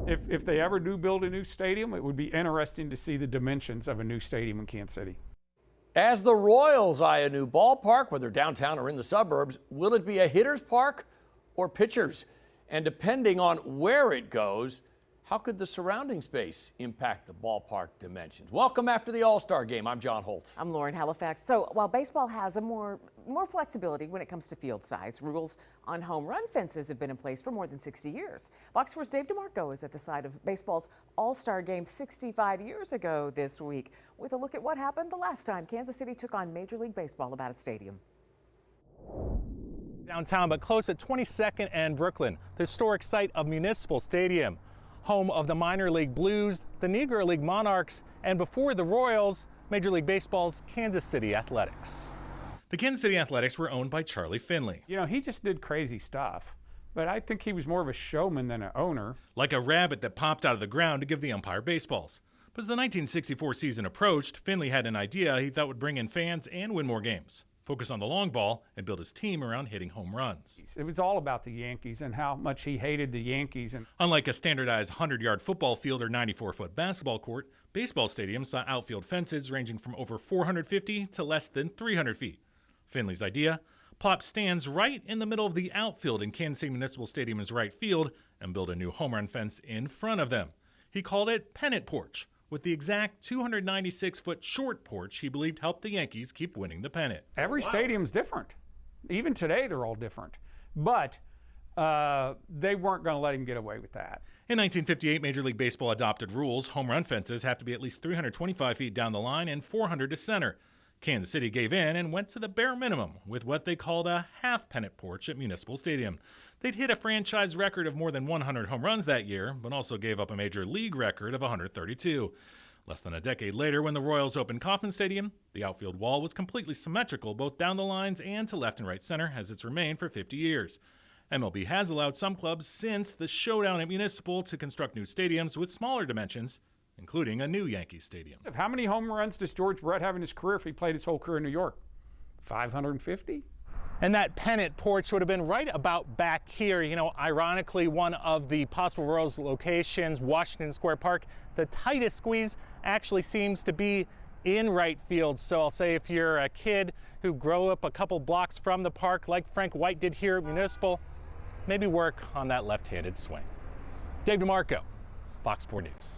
If they ever do build a new stadium, it would be interesting to see the dimensions of a new stadium in Kansas City. As the Royals eye a new ballpark, whether downtown or in the suburbs, will it be a hitter's park or pitchers? And depending on where it goes, how could the surrounding space impact the ballpark dimensions? Welcome after the All-Star Game. I'm John Holt. I'm Lauren Halifax. So while baseball has a more flexibility when it comes to field size, rules on home run fences have been in place for more than 60 years. Fox 4's Dave DeMarco is at the site of baseball's All-Star Game 65 years ago this week with a look at what happened the last time Kansas City took on Major League Baseball about a stadium. Downtown, but close at 22nd and Brooklyn, the historic site of Municipal Stadium, home of the minor league Blues, the Negro League Monarchs, and before the Royals, Major League Baseball's Kansas City Athletics. The Kansas City Athletics were owned by Charlie Finley. You know, he just did crazy stuff, but I think he was more of a showman than an owner. Like a rabbit that popped out of the ground to give the umpire baseballs. But as the 1964 season approached, Finley had an idea he thought would bring in fans and win more games. Focus on the long ball and build his team around hitting home runs. It was all about the Yankees and how much he hated the Yankees. And unlike a standardized 100-yard football field or 94-foot basketball court, baseball stadiums saw outfield fences ranging from over 450 to less than 300 feet. Finley's idea? Plop stands right in the middle of the outfield in Kansas City Municipal Stadium's right field and build a new home run fence in front of them. He called it Pennant Porch, with the exact 296-foot short porch he believed helped the Yankees keep winning the pennant. Every stadium's different. Even today, they're all different. But they weren't going to let him get away with that. In 1958, Major League Baseball adopted rules. Home run fences have to be at least 325 feet down the line and 400 to center. Kansas City gave in and went to the bare minimum with what they called a half pennant porch at Municipal Stadium. They'd hit a franchise record of more than 100 home runs that year, but also gave up a major league record of 132. Less than a decade later, when the Royals opened Kauffman Stadium, the outfield wall was completely symmetrical both down the lines and to left and right center, as it's remained for 50 years. MLB has allowed some clubs since the showdown at Municipal to construct new stadiums with smaller dimensions, including a new Yankee Stadium. How many home runs does George Brett have in his career if he played his whole career in New York? 550? And that pennant porch would have been right about back here. You know, ironically, one of the possible Royals locations, Washington Square Park, the tightest squeeze actually seems to be in right field. So I'll say if you're a kid who grew up a couple blocks from the park, like Frank White did here at Municipal, maybe work on that left-handed swing. Dave DeMarco, Fox 4 News.